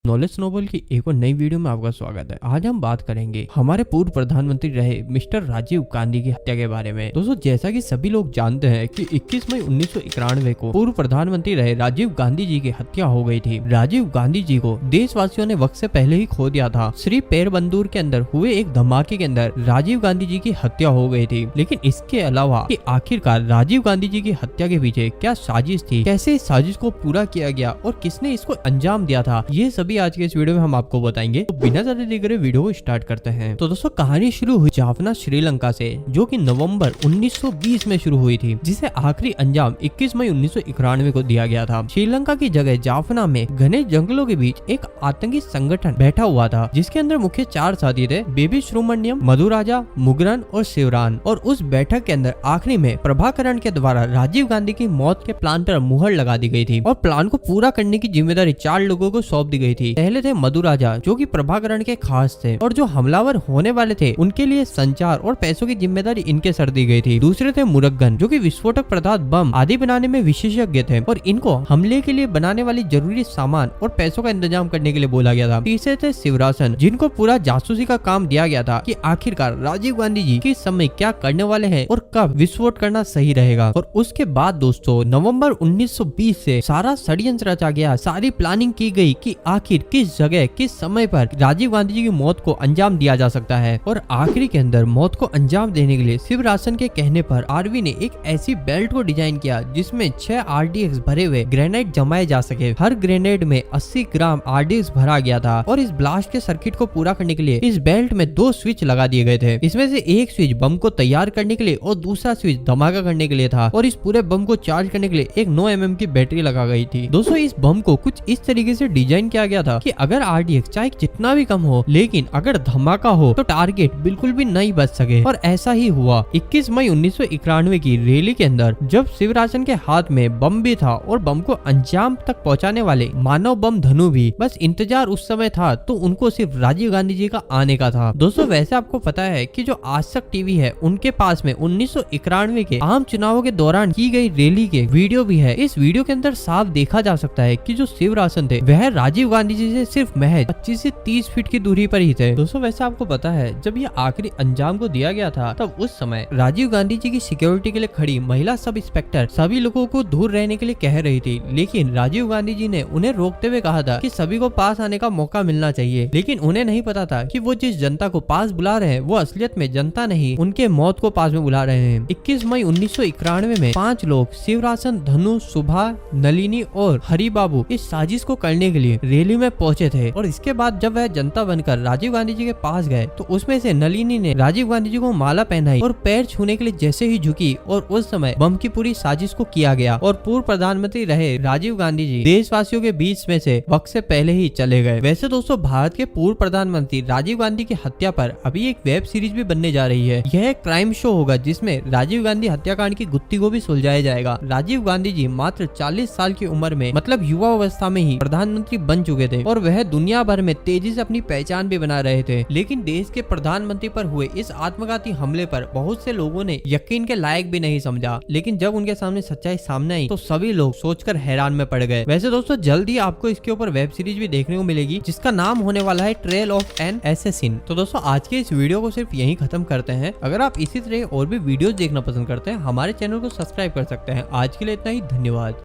Knowledge Nobel की एक और नई वीडियो में आपका स्वागत है। आज हम बात करेंगे हमारे पूर्व प्रधानमंत्री रहे मिस्टर राजीव गांधी की हत्या के बारे में। दोस्तों, जैसा कि सभी लोग जानते हैं कि 21 मई 1991 को पूर्व प्रधानमंत्री रहे राजीव गांधी जी की हत्या हो गई थी। राजीव गांधी जी को देशवासियों ने वक्त से पहले ही खो दिया था। श्री पेरबंदूर के अंदर हुए एक धमाके के अंदर राजीव गांधी जी की हत्या हो गई थी। लेकिन इसके अलावा कि आखिरकार राजीव गांधी जी की हत्या के पीछे क्या साजिश थी, कैसे इस साजिश को पूरा किया गया और किसने इसको अंजाम दिया था, ये सभी आज के इस वीडियो में हम आपको बताएंगे। तो बिना ज्यादा देर करे वीडियो को स्टार्ट करते हैं। तो दोस्तों, कहानी शुरू हुई जाफना श्रीलंका से, जो कि नवंबर 1920 में शुरू हुई थी, जिसे आखिरी अंजाम 21 मई 1991 को दिया गया था। श्रीलंका की जगह जाफना में घने जंगलों के बीच एक आतंकी संगठन बैठा हुआ था, जिसके अंदर मुख्य 4 साथी थे: बेबी सुब्रमण्यम, मधुराजा, मुगरन और शिवरान। और उस बैठक के अंदर आखिरी में प्रभाकरण के द्वारा राजीव गांधी की मौत के प्लान पर मुहर लगा दी गई थी और प्लान को पूरा करने की जिम्मेदारी 4 लोगों को सौंप दी गई थी। पहले थे मधुराजा, जो कि प्रभाकरण के खास थे और जो हमलावर होने वाले थे उनके लिए संचार और पैसों की जिम्मेदारी इनके सर दी गई थी। दूसरे थे मुरगन, जो कि विस्फोटक पदार्थ, बम आदि बनाने में विशेषज्ञ थे और इनको हमले के लिए बनाने वाली जरूरी सामान और पैसों का इंतजाम करने के लिए बोला गया था। तीसरे थे शिवरासन, जिनको पूरा जासूसी का काम दिया गया था कि आखिरकार राजीव गांधी जी किस समय क्या करने वाले हैं और कब विस्फोट करना सही रहेगा। और उसके बाद दोस्तों, नवंबर 1920 से सारा षड्यंत्र रचा गया, सारी प्लानिंग की गई कि आखिर किस जगह किस समय पर राजीव गांधी जी की मौत को अंजाम दिया जा सकता है। और आखिरी के अंदर मौत को अंजाम देने के लिए शिवरासन के कहने पर आरवी ने एक ऐसी बेल्ट को डिजाइन किया जिसमें 6 RDX भरे हुए ग्रेनेड जमाए जा सके। हर ग्रेनेड में 80 ग्राम RDX भरा गया था और इस ब्लास्ट के सर्किट को पूरा करने के लिए इस बेल्ट में 2 स्विच लगा दिए गए थे। इसमें से एक स्विच बम को तैयार करने के लिए और दूसरा स्विच धमाका करने के लिए था। और इस पूरे बम को चार्ज करने के लिए एक 9 mm की बैटरी लगा गई थी। दोस्तों, इस बम को कुछ इस तरीके से डिजाइन किया गया था कि अगर RDX चाहे जितना भी कम हो, लेकिन अगर धमाका हो तो टारगेट बिल्कुल भी नहीं बच सके। और ऐसा ही हुआ। 21 मई 1991 की रैली के अंदर जब शिवरासन के हाथ में बम भी था और बम को अंजाम तक पहुंचाने वाले मानव बम धनु भी, बस इंतजार उस समय था तो उनको सिर्फ राजीव गांधी जी का आने का था। दोस्तों, वैसे आपको पता है कि जो आज तक टीवी है उनके पास में 1991 के आम चुनावों के दौरान की गई रैली के वीडियो भी है। इस वीडियो के अंदर साफ देखा जा सकता है कि जो शिवरासन थे वह राजीव गांधी जी से सिर्फ महज 25 से 30 फीट की दूरी पर ही थे। दोस्तों, वैसे आपको पता है जब ये आखिरी अंजाम को दिया गया था तब उस समय राजीव गांधी जी की सिक्योरिटी के लिए खड़ी महिला सब इंस्पेक्टर सभी लोगों को दूर रहने के लिए कह रही थी, लेकिन राजीव गांधी जी ने उन्हें रोकते हुए कहा था कि सभी को पास आने का मौका मिलना चाहिए। लेकिन उन्हें नहीं पता था कि वो जिस जनता को पास बुला रहे हैं वो असलियत में जनता नहीं, उनके मौत को पास में बुला रहे हैं। 21 मई 1991 में 5 लोग शिवरासन, धनु, सुभा, नलिनी और हरिबाबू इस साजिश को करने के लिए रैली में पहुंचे थे। और इसके बाद जब वह जनता बनकर राजीव गांधी जी के पास गए तो उसमें से नलिनी ने राजीव गांधी जी को माला पहनाई और पैर छूने के लिए जैसे ही झुकी और उस समय बम की पूरी साजिश को किया गया और पूर्व प्रधानमंत्री रहे राजीव गांधी जी देशवासियों के बीच में से वक्त से पहले ही चले गए। वैसे दोस्तों, भारत के पूर्व प्रधानमंत्री राजीव गांधी की हत्या पर अभी एक वेब सीरीज भी बनने जा रही है। यह एक क्राइम शो होगा जिसमें राजीव गांधी हत्याकांड की गुत्थी को भी सुलझाया जाएगा। राजीव गांधी जी मात्र 40 साल की उम्र में, मतलब युवा अवस्था में ही प्रधानमंत्री बन चुके थे और वह दुनिया भर में तेजी से अपनी पहचान भी बना रहे थे। लेकिन देश के प्रधानमंत्री पर हुए इस आत्मघाती हमले पर बहुत से लोगों ने यकीन के लायक भी नहीं समझा। लेकिन जब उनके सामने सच्चाई सामने आई तो सभी लोग सोचकर हैरान में पड़ गए। वैसे दोस्तों, जल्द ही आपको इसके ऊपर वेब सीरीज भी देखने को मिलेगी जिसका नाम होने वाला है ट्रेल ऑफ एन असैसिन। तो दोस्तों, आज के इस वीडियो को सिर्फ यहीं खत्म करते हैं। अगर आप इसी तरह और भी वीडियोस देखना पसंद करते हैं, हमारे चैनल को सब्सक्राइब कर सकते हैं। आज के लिए इतना ही, धन्यवाद।